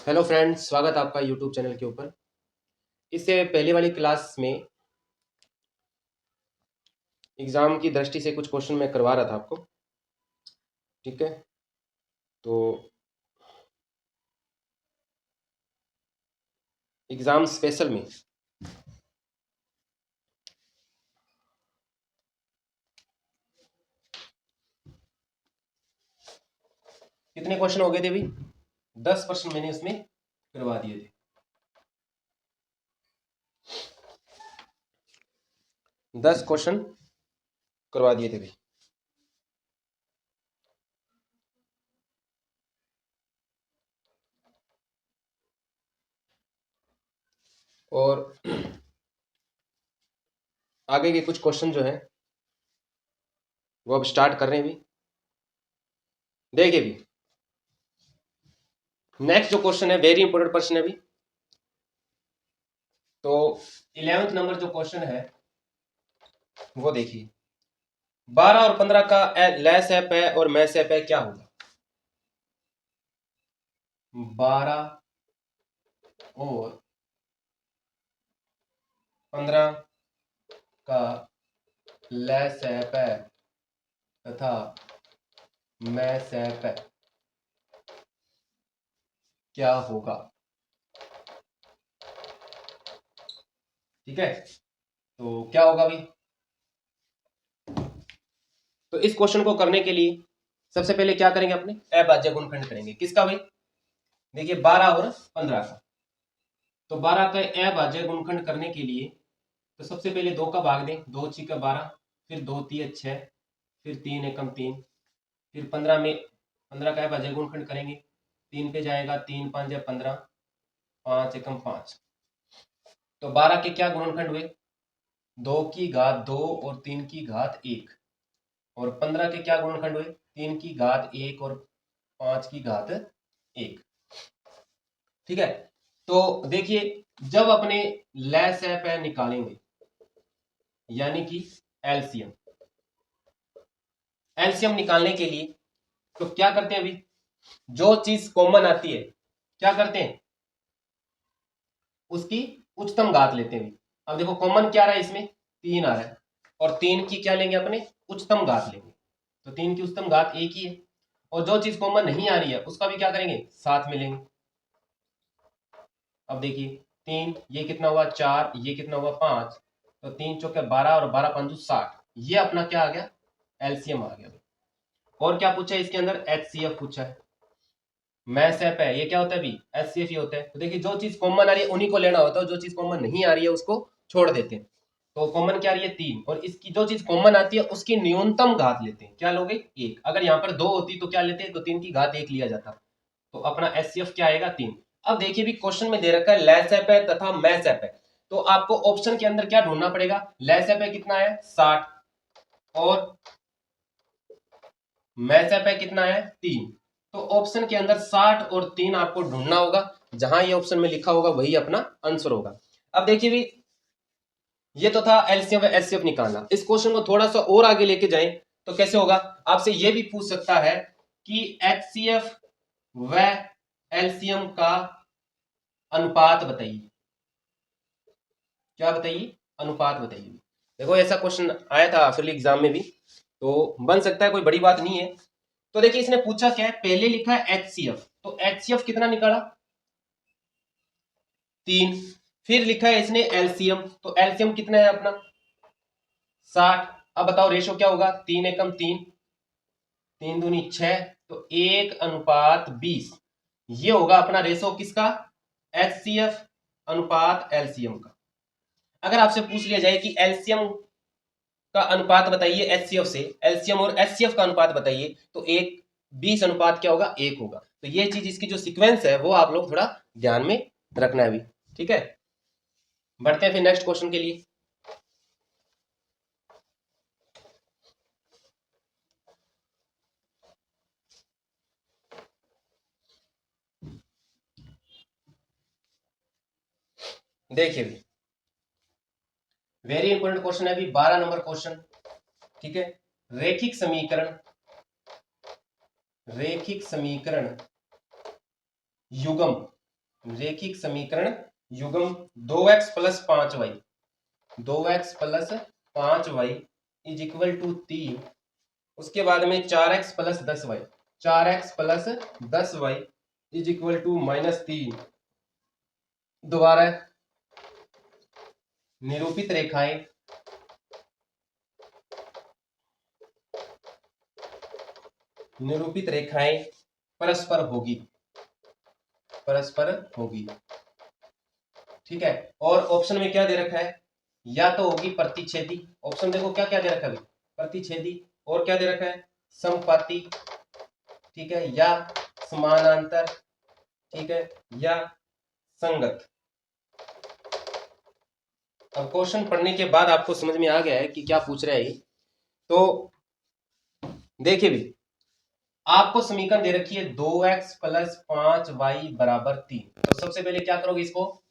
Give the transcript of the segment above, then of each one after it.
Hello friends, स्वागत है आपका यूट्यूब चैनल के ऊपर। इससे पहले वाली क्लास में एग्ज़ाम की दृष्टि से कुछ क्वेश्चन मैं करवा रहा था आपको। ठीक है, तो एग्ज़ाम स्पेशल में कितने क्वेश्चन हो गए थे अभी? 10% मैंने उसमें करवा दिए थे। 10 क्वेश्चन करवा दिए थे भाई। और आगे के कुछ क्वेश्चन जो है वो अब स्टार्ट कर रहे हैं। भी देखिए, भी नेक्स्ट जो क्वेश्चन है वेरी इंपॉर्टेंट क्वेश्चन है अभी। तो 11th नंबर जो क्वेश्चन है वो देखिए, 12 और 15 का लेस एप है और मैस एप है, क्या होगा? 12 और 15 का लेस एप है तथा मैस एप है, क्या होगा? ठीक है, तो क्या होगा भाई? तो इस क्वेश्चन को करने के लिए सबसे पहले क्या करेंगे? अपने अभाज्य गुणनखंड करेंगे। किसका भाई? देखिए 12 और 15 का। तो 12 का अभाज्य गुणनखंड करने के लिए तो सबसे पहले 2 का भाग दें, 2 6 का 12, फिर 2 3 6, फिर 3 एकम 3, फिर 15 में 15 का अभाज्य गुणनखंड करेंगे, 3 पे जाएगा, 3 5 या 15, 5 एकम 5। तो 12 के क्या गुणनखंड हुए? 2 की घात 2 और 3 की घात 1। और 15 के क्या गुणनखंड हुए? 3 की घात 1 और 5 की घात 1। ठीक है, तो देखिए जब अपने लेस एप निकालेंगे यानी कि एलसीएम, एलसीएम निकालने के लिए तो क्या करते हैं? अभी जो चीज कॉमन आती है क्या करते हैं? उसकी उच्चतम घात लेते हैं। अब देखो कॉमन क्या रहा है इसमें? 3 आ रहा है और 3 की क्या लेंगे? अपने उच्चतम घात लेंगे। तो 3 की उच्चतम घात 1 ही है। और जो चीज कॉमन नहीं आ रही है उसका भी क्या करेंगे? साथ में लेंगे। अब देखिए 3, ये कितना हुआ? 4, ये कितना हुआ? 5। तो 3 चौके 12 और 12 पंचू 60। ये अपना क्या आ गया? एलसीएम आ गया। और क्या पूछा है इसके अंदर? एचसीएफ पूछा है। मैस एप है, ये क्या होता है अभी? एचसीएफ ही होता है। तो देखिए जो चीज कॉमन आ रही है उन्हीं को लेना होता है, जो चीज कॉमन नहीं आ रही है उसको छोड़ देते हैं। तो कॉमन क्या आ रही है? 3, और इसकी जो चीज कॉमन आती है उसकी न्यूनतम घात लेते हैं। क्या लोगे? 1। अगर यहाँ पर 2 होती तो क्या लेते? तो 3 की घात 1 लिया जाता। तो अपना एचसीएफ क्या आएगा? 3। अब देखिए भी क्वेश्चन में दे रखा है लेस एप है तथा मैस एप है। तो आपको ऑप्शन के अंदर क्या ढूंढना पड़ेगा? लेस एप है कितना है? 60, और मैच ऐप है कितना है? 3। तो ऑप्शन के अंदर 60 और 3 आपको ढूंढना होगा। जहां ये ऑप्शन में लिखा होगा वही अपना आंसर होगा। अब देखिए भी ये तो था एलसीएम व एचसीएफ निकालना। इस क्वेश्चन को थोड़ा सा और आगे लेके जाएं तो कैसे होगा? आपसे ये भी पूछ सकता है कि एचसीएफ व एलसीएम का अनुपात बताइए। क्या बताइए? अनुपात बताइए। देखो ऐसा क्वेश्चन आया था फिर एग्जाम में भी, तो बन सकता है, कोई बड़ी बात नहीं है। तो देखिए इसने पूछा क्या है? पहले लिखा है एचसीएफ, तो एचसीएफ कितना निकाला? 3। फिर लिखा है इसने एलसीएम, तो एलसीएम कितना है अपना? 60। अब बताओ रेशो क्या होगा? 3 एकम 3, 3 दूनी 6, तो 1:20। ये होगा अपना रेशो किसका? एचसीएफ अनुपात एलसीएम का। अगर आपसे पूछ लिया जाए कि एलसीएम का अनुपात बताइए एचसीएफ से, एलसीएम और एचसीएफ का अनुपात बताइए, तो 1:20 क्या होगा? 1 होगा। तो ये चीज, इसकी जो सीक्वेंस है वो आप लोग थोड़ा ध्यान में रखना है अभी। ठीक है, बढ़ते हैं फिर नेक्स्ट क्वेश्चन के लिए। देखिए भी वेरी इंपॉर्टेंट क्वेश्चन है अभी, 12 नंबर क्वेश्चन। ठीक है, रेखिक समीकरण, रेखिक समीकरण युग्म रेखिक समीकरण युग्म 2x plus 5y 2x plus 5y is equal to 3, उसके बाद में 4x plus 10y 4x plus 10y is equal to -3। दोबारा निरूपित रेखाएं परस्पर होगी। ठीक है, और ऑप्शन में क्या दे रखा है, या तो होगी प्रतिच्छेदी, ऑप्शन देखो क्या क्या दे रखा है, प्रतिच्छेदी, और क्या दे रखा है, समपाती, ठीक है, या समानांतर, ठीक है, या संगत। अब क्वेश्चन पढ़ने के बाद आपको समझ में आ गया है कि क्या पूछ रहा है। तो देखिए भी, आपको समीकरण दे रखी है 2x प्लस 5y बराबर 3। तो सबसे पहले क्या करोगे, इसको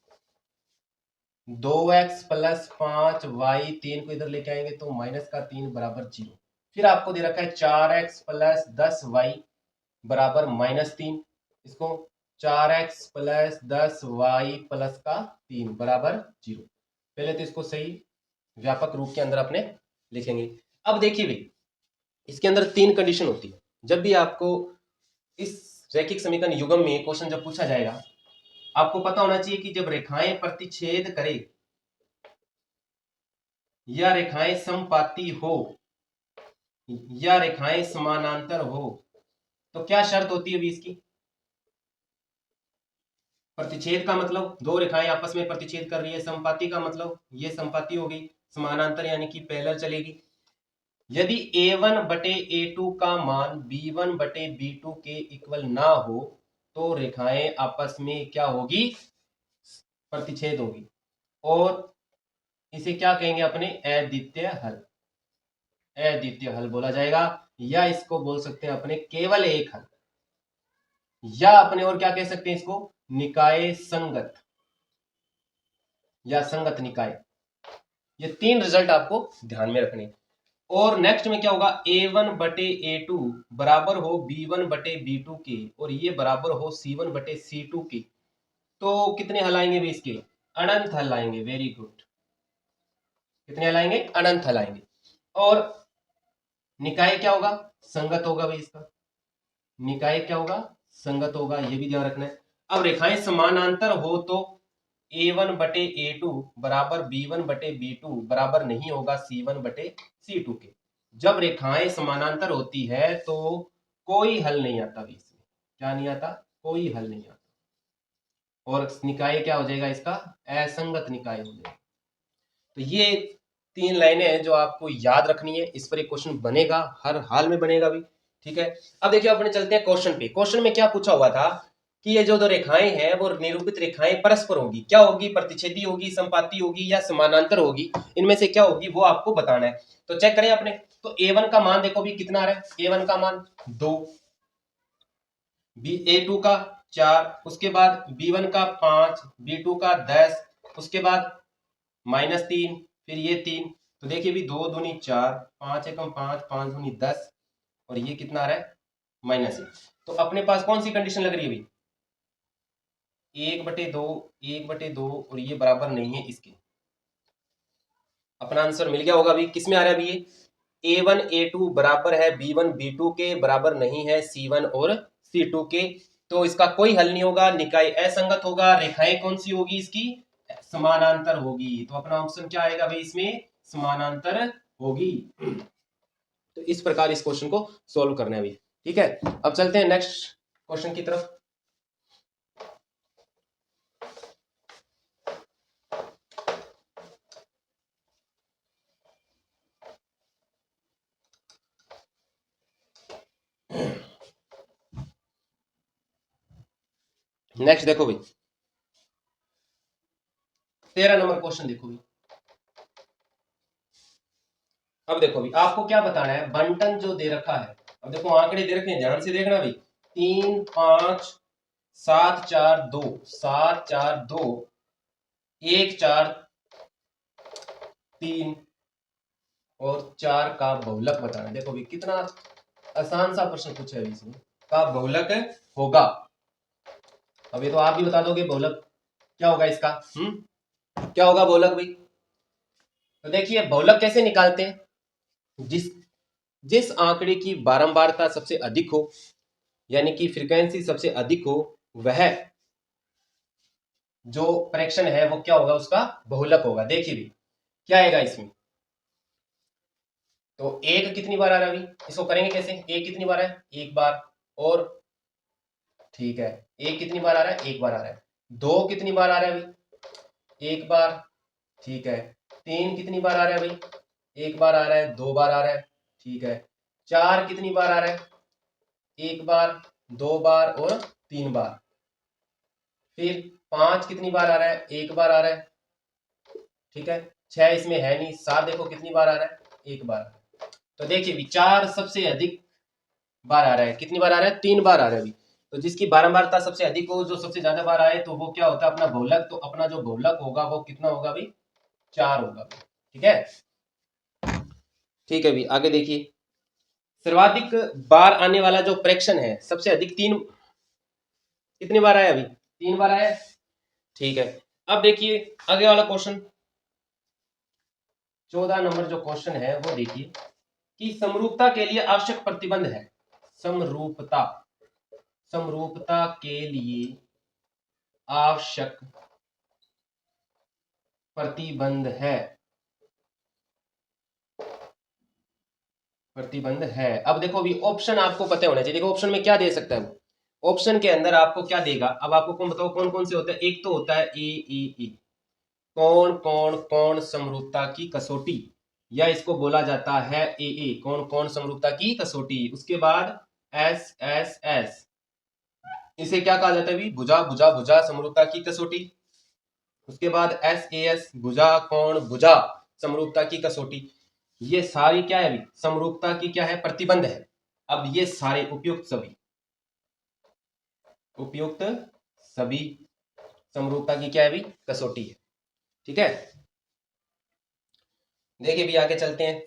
2x प्लस 5y 3 को इधर लेके आएंगे तो -3 बराबर 0। फिर आपको दे रखा है 4x प्लस 10y बराबर -3, इसको 4x प्लस 10y प्लस का 3 बराबर 0। पहले तो इसको सही व्यापक रूप के अंदर अपने लिखेंगे। अब देखिए भाई, इसके अंदर 3 कंडीशन होती है। जब भी आपको इस रैखिक समीकरण युग्म में क्वेश्चन जब पूछा जाएगा, आपको पता होना चाहिए कि जब रेखाएं प्रतिच्छेद करे या रेखाएं समपाती हो या रेखाएं समानांतर हो, तो क्या शर्त होती है भी इसकी। प्रतिच्छेद का मतलब दो रेखाएं आपस में प्रतिच्छेद कर रही है, समपाती का मतलब ये समपाती हो गई, समानांतर यानी कि पैरेलल चलेगी। यदि a1 बटे a2 का मान b1 बटे b2 के इक्वल ना हो तो रेखाएं आपस में क्या होगी, प्रतिच्छेद होगी, और इसे क्या कहेंगे अपने, अद्वितीय हल बोला जाएगा, या इसको बोल सकते हैं अपने केवल एक हल, या अपने और क्या कह सकते हैं इसको, निकाय संगत या संगत निकाय। ये 3 रिजल्ट आपको ध्यान में रखने। और नेक्स्ट में क्या होगा, a1 बटे a2 बराबर हो b1 बटे b2 के, और ये बराबर हो c1 बटे c2 के। तो कितने हल आएंगे भी इसके, अनंत हल आएंगे। वेरी गुड, कितने हल आएंगे, अनंत हल आएंगे। और निकाय क्या होगा, संगत होगा भाई, इसका निकाय क्या होगा, संगत होगा, ये भी ध्यान रखना है। अब रेखाएं समानांतर हो तो a1 बटे a2 बराबर b1 बटे b2 बराबर नहीं होगा c1 बटे c2 के। जब रेखाएं समानांतर होती है तो कोई हल नहीं आता भी इसमें, क्या नहीं आता, कोई हल नहीं आता, और निकाय क्या हो जाएगा इसका, असंगत निकाय हो जाएगा। तो ये 3 लाइनें हैं जो आपको याद रखनी है, इस पर एक क्वेश्चन बनेगा, हर हाल में बनेगा भी। ठीक है, अब देखिए अपने चलते हैं क्वेश्चन पे। क्वेश्चन में क्या पूछा हुआ था कि ये जो दो रेखाएं हैं वो निरूपित रेखाएं परस्पर होगी, क्या होगी, प्रतिच्छेदी होगी, संपाती होगी, या समानांतर होगी, इनमें से क्या होगी वो आपको बताना है। तो चेक करें अपने, तो a1 का मान देखो भी कितना आ रहा है, a1 का मान 2, a2 का 4, उसके बाद b1 का 5, b2 का 10, उसके बाद -3, फिर ये 3। तो देखिए भी 2 दूनी 4, 5 एकम 5, 5 दूनी 10, और ये कितना आ रहा है, -1। तो अपने पास कौन सी कंडीशन लग रही है भाई, 1/2, 1/2, और ये बराबर नहीं है इसके। अपना आंसर मिल गया होगा भी, किस में आ रहा है अभी, ये a1 a2 बराबर है b1 b2 के, बराबर नहीं है c1 और c2 के। तो इसका कोई हल नहीं होगा, निकाय असंगत होगा, रेखाएं कौन सी होगी इसकी, समानांतर होगी। तो अपना ऑप्शन क्या आएगा भाई इसमें, समानांतर होगी। तो इस प्रकार इस क्वेश्चन को सॉल्व करना है भाई। ठीक है, अब चलते हैं नेक्स्ट क्वेश्चन की तरफ। नेक्स्ट देखो भाई, 13 नंबर क्वेश्चन देखो भाई। अब देखो भाई, आपको क्या बताना है, बंटन जो दे रखा है, अब देखो आंकड़े दे रखे हैं, ध्यान से देखना भाई, 3 5 7 4 2 7 4 2 1 4 3 और 4 का बहुलक बताना। देखो भाई कितना आसान सा प्रश्न पूछा है इसमें, का बहुलक होगा। अब ये तो आप भी बता दोगे बहुलक क्या होगा इसका। क्या होगा बहुलक भाई? तो देखिए बहुलक कैसे निकालते हैं, जिस जिस आंकड़े की बारंबारता सबसे अधिक हो, यानी कि फ्रीक्वेंसी सबसे अधिक हो, वह जो फ्रैक्शन है वो क्या होगा, उसका बहुलक होगा। देखिए भी क्या आएगा इसमें, तो एक कितनी बार आ रहा है अभी, इसको करेंगे कैसे, एक कितनी बार है, एक बार, और ठीक है, एक कितनी बार आ रहा है, एक बार आ रहा है, दो कितनी बार आ रहा है अभी, एक बार, ठीक है, तीन कितनी बार आ रहा है भाई, एक बार आ रहा है, दो बार आ रहा है, ठीक है, चार कितनी बार आ रहा है, एक बार, दो बार और तीन बार, फिर पांच कितनी बार आ रहा है, एक बार आ रहा है, ठीक है, छह इसमें है नहीं, सात देखो कितनी बार आ रहा है, एक बार। तो देखिए विचार सबसे अधिक बार आ रहा है, कितनी बार आ रहा है, तीन बार आ रहा है अभी। तो जिसकी बारंबारता सबसे अधिक हो, जो सबसे ज्यादा बार आए, तो वो क्या होता है अपना बहुलक। तो अपना जो बहुलक होगा वो कितना होगा भाई, चार होगा। ठीक है, ठीक है भाई, आगे देखिए सर्वाधिक बार आने वाला जो फ्रैक्शन है, सबसे अधिक तीन, कितनी बार आया अभी, तीन बार आया। ठीक है, अब देखिए आगे वाला क्वेश्चन 14 नंबर जो क्वेश्चन है वो देखिए कि समरूपता के लिए आवश्यक प्रतिबंध है। समरूपता, समरूपता के लिए आवश्यक प्रतिबंध है, प्रतिबंध है। अब देखो अभी ऑप्शन आपको पता होना चाहिए। देखो ऑप्शन में क्या दे सकता है वो, ऑप्शन के अंदर आपको क्या देगा। अब आपको कौन बताओ कौन कौन से होते हैं। एक तो होता है ए, कौन कौन कौन समरूपता की कसौटी, या इसको बोला जाता है ए, कौन कौन समरूपता की कसौटी। उसके बाद एस, इसे क्या कहा जाता है भी, भुजा भुजा भुजा समरूपता की कसौटी। उसके बाद एस, भुजा कौन भुजा समरूपता की कसौटी। ये सारी क्या है अभी, समरूपता की क्या है, प्रतिबंध है। अब ये सारे उपयुक्त सभी, उपयुक्त सभी समरूपता की क्या है अभी, कसौटी है। ठीक है, देखिए भी आगे चलते हैं।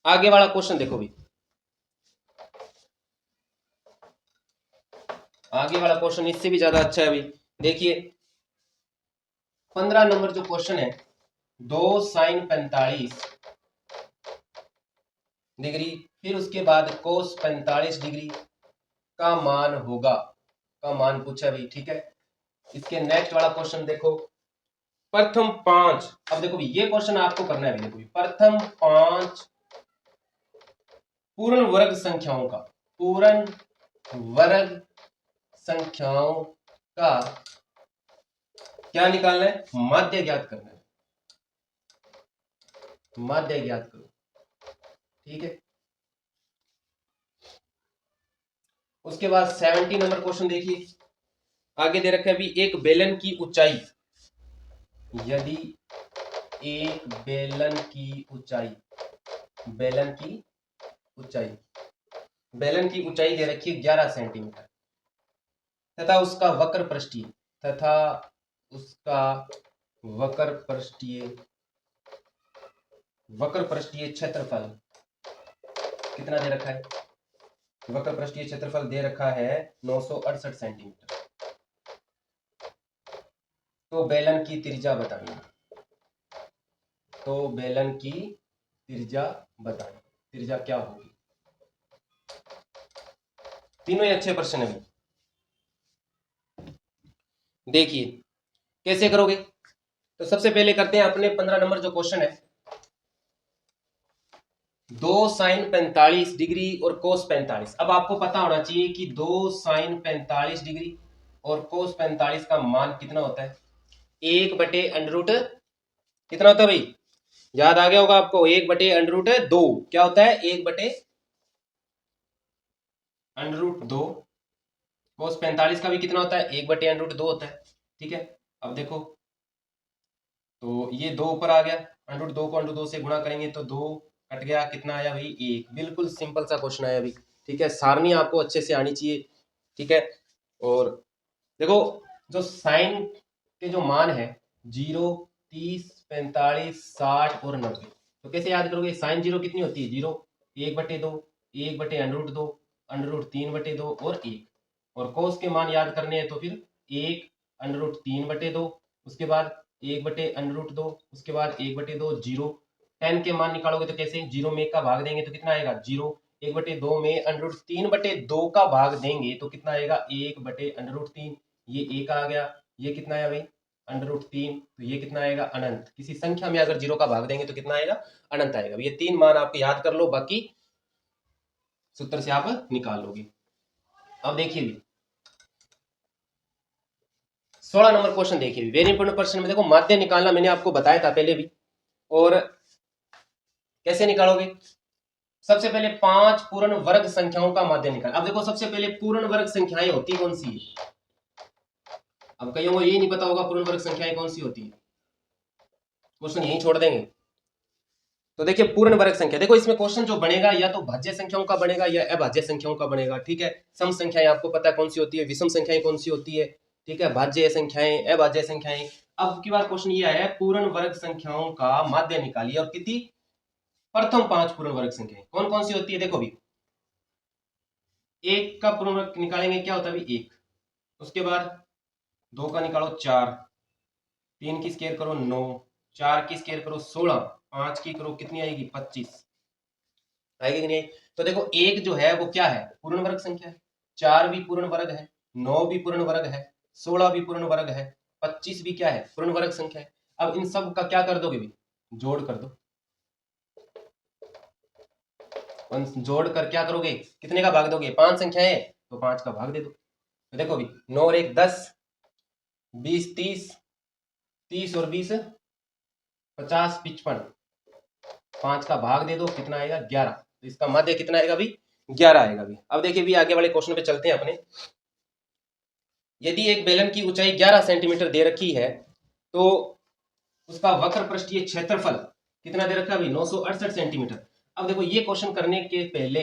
आगे वाला क्वेश्चन देखो भी, आगे वाला क्वेश्चन इससे भी ज्यादा अच्छा है अभी। देखिए 15 नंबर जो क्वेश्चन है, 2 sin 45 डिग्री फिर उसके बाद cos 45 डिग्री का मान होगा, का मान पूछा भी। ठीक है, इसके नेक्स्ट वाला क्वेश्चन देखो, प्रथम पांच। अब देखो ये क्वेश्चन आपको करना है। देखो प्रथम पांच पूर्ण वर्ग संख्याओं का, पूर्ण वर्ग संख्याओं का क्या निकालना है, माध्य ज्ञात करना है, माध्य ज्ञात करो। ठीक है, उसके बाद 70 नंबर क्वेश्चन देखिए, आगे दे रखा है अभी, एक बेलन की ऊंचाई, यदि एक बेलन की ऊंचाई, बेलन की ऊंचाई, बेलन की ऊंचाई दे रखी है 11 सेंटीमीटर तथा उसका वक्र पृष्ठीय, तथा उसका वक्र पृष्ठीय, वक्र पृष्ठीय क्षेत्रफल कितना दे रखा है, वक्र पृष्ठीय क्षेत्रफल दे रखा है 968 सेंटीमीटर। तो बेलन की त्रिज्या बताइए, तो बेलन की त्रिज्या बताइए, त्रिज्या क्या होगी। तीनों ही अच्छे प्रश्न है। देखिए कैसे करोगे, तो सबसे पहले करते हैं अपने 15 नंबर जो क्वेश्चन है, 2 sin 45 डिग्री और cos 45। अब आपको पता होना चाहिए कि 2 sin 45 डिग्री और cos 45 का मान कितना होता है, 1/√, कितना होता है भाई, याद आ गया होगा आपको, 1/√2 क्या होता है, 1/√2। cos 45 का भी कितना होता है, 1/√2 होता है। ठीक है, अब देखो तो ये 2 ऊपर आ गया, √2 को √2 से गुणा करेंगे तो 2 कट गया, कितना आया भाई, 1। बिल्कुल सिंपल सा क्वेश्चन आया अभी। ठीक है, सारणी आपको अच्छे से आनी चाहिए। ठीक है, और देखो जो साइन के जो मान है 0, 30, 45, 60 और 90, तो कैसे याद करोगे। साइन 0 कितनी होती है, 0, 1/2, 1/√2, √3/2 और 1, और cos के मान याद करने हैं तो फिर 1√3/2, उसके बाद 1/√2, उसके बाद 1/2, 0। tan के मान निकालोगे तो कैसे, 0 में 1 का भाग देंगे तो कितना आएगा 0, 1/2 में √3/2 का भाग देंगे तो कितना आएगा 1/√3, ये 1 आ गया, ये कितना आया भाई √3, तो ये कितना आएगा अनंत। किसी संख्या में अगर 0 का भाग देंगे तो कितना आएगा अनंत आएगा। ये 3 मान आपको याद कर लो, बाकी सूत्र से आप निकाल लोगे। अब देखिए भी 16 नंबर क्वेश्चन देखिए, वेरी इंपोर्टेंट क्वेश्चन में देखो माध्य निकालना मैंने आपको बताया था पहले भी, और कैसे निकालोगे, सबसे पहले 5 पूर्ण वर्ग संख्याओं का माध्य निकाल। अब देखो सबसे पहले पूर्ण वर्ग संख्याएं होती कौन सी है, अब कईयों को ये नहीं पता होगा पूर्ण वर्ग संख्याएं कौन सी होती है, क्वेश्चन यही छोड़ देंगे। तो देखिए पूर्ण वर्ग संख्या, देखो इसमें क्वेश्चन जो बनेगा या तो भाज्य संख्याओं का बनेगा या अभाज्य संख्याओं का बनेगा, ठीक है। सम संख्याएं आपको पता है कौन सी होती है, विषम संख्याएं कौन सी होती है, ठीक है, भाज्य संख्याएं, अभाज्य संख्याएं। अब की बार क्वेश्चन ये आया है पूर्ण वर्ग संख्याओं का माध्य निकालिए, और कितनी, प्रथम 5 पूर्ण वर्ग संख्याएं कौन कौन सी होती है। देखो भी 1 का पूर्ण वर्ग निकालेंगे क्या होता है 1, उसके बाद 2 का निकालो 4, 3 की स्केयर करो 9, 4 की स्केयर करो 16, 5 की करो कितनी आएगी 25, आएगी कि नहीं। तो देखो 1 जो है वो क्या है पूर्ण वर्ग संख्या है, 4 भी पूर्ण वर्ग है, 9 भी पूर्ण वर्ग है, 16 भी पूर्ण वर्ग है, 25 भी क्या है पूर्ण वर्ग संख्या है। अब इन सब का क्या कर दोगे भी, जोड़ कर दो, जोड़ कर क्या करोगे, कितने का भाग दोगे, 5 संख्याएं है तो 5 का भाग दे दो। तो देखो भी 9 और 1 10, 20 30, 30 और 20 50 55, 5 का भाग दे दो कितना आएगा 11, तो इसका माध्य कितना आएगा भी 11 आएगा भी। अब देखिए भी आगे वाले क्वेश्चन पे चलते हैं अपने। यदि एक बेलन की ऊंचाई 11 सेंटीमीटर दे रखी है तो उसका वक्र पृष्ठीय क्षेत्रफल कितना दे रखा है भाई 968 सेंटीमीटर। अब देखो ये क्वेश्चन करने के पहले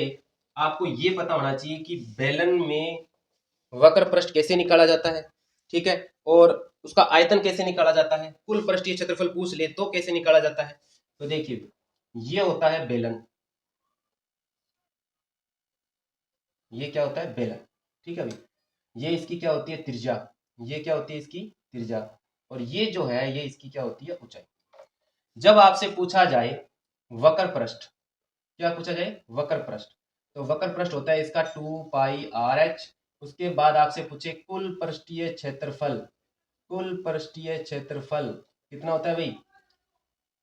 आपको ये पता होना चाहिए कि बेलन में वक्र पृष्ठ कैसे निकाला जाता है, ठीक है, और उसका आयतन कैसे निकाला जाता है, कुल पृष्ठीय क्षेत्रफल पूछ ले तो कैसे निकाला जाता है। तो देखिए ये होता है बेलन, ये क्या होता है बेलन, ठीक है भाई, ये इसकी क्या होती है त्रिज्या, ये क्या होती है इसकी त्रिज्या, और ये जो है ये इसकी क्या होती है ऊंचाई। जब आपसे पूछा जाए वक्र पृष्ठ, क्या पूछा जाए वक्र पृष्ठ, तो वक्र पृष्ठ होता है इसका 2πr(h), उसके बाद आपसे पूछे कुल पृष्ठीय क्षेत्रफल, कुल पृष्ठीय क्षेत्रफल कितना होता है भाई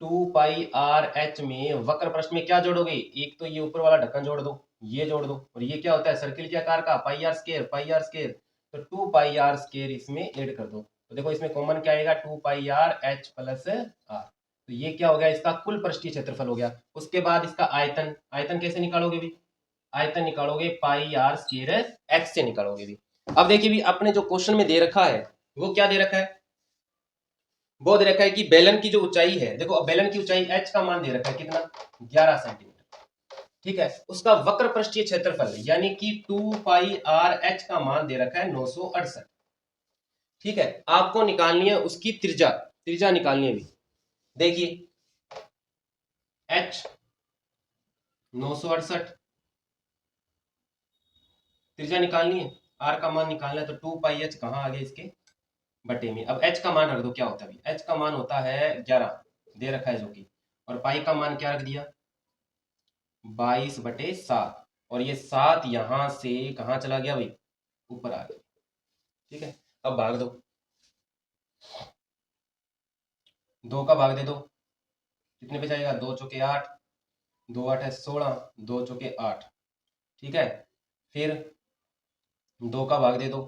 2πr(h) में वक्र पृष्ठ में क्या जोड़ोगे, एक तो ये ऊपर वाला ढक्कन जोड़ दो, ये जोड़ दो, और ये क्या होता है सर्किल के आकार का πr², πr², तो 2πr² इसमें ऐड कर दो। तो देखो इसमें कॉमन क्या आएगा 2πr(h + r), तो ये क्या हो गया इसका कुल पृष्ठीय क्षेत्रफल हो गया। उसके बाद इसका आयतन, आयतन कैसे निकालोगे भी, आयतन निकालोगे πr² h से निकालोगे भी। अब देखिए भी अपने जो क्वेश्चन में दे रखा है वो क्या दे रखा है, वो दे रखा है कि बेलन की जो ऊंचाई है, देखो अब बेलन की ऊंचाई h का मान दे रखा है कितना 11 सेंटीमीटर, ठीक है, उसका वक्र पृष्ठीय क्षेत्रफल यानी कि 2πr(h) का मान दे रखा है 968, ठीक है, आपको निकालनी है उसकी त्रिज्या, त्रिज्या निकालनी है भी। देखिए h 968, त्रिज्या निकालनी है, r का मान निकालना है, तो 2πh कहाँ आ गया इसके बटे में। अब h का मान रख दो, क्या होता है h का मान होता है 11 दे रखा है जो कि, और पाई का मान क्या रख दिया 22/7, और ये 7 यहां से कहां चला गया भाई ऊपर आ गया, ठीक है। अब भाग दो, 2 का भाग दे दो, कितने पे जाएगा 2 चौके 8, 2 8 है 16, 2 चौके 8, ठीक है, फिर 2 का भाग दे दो,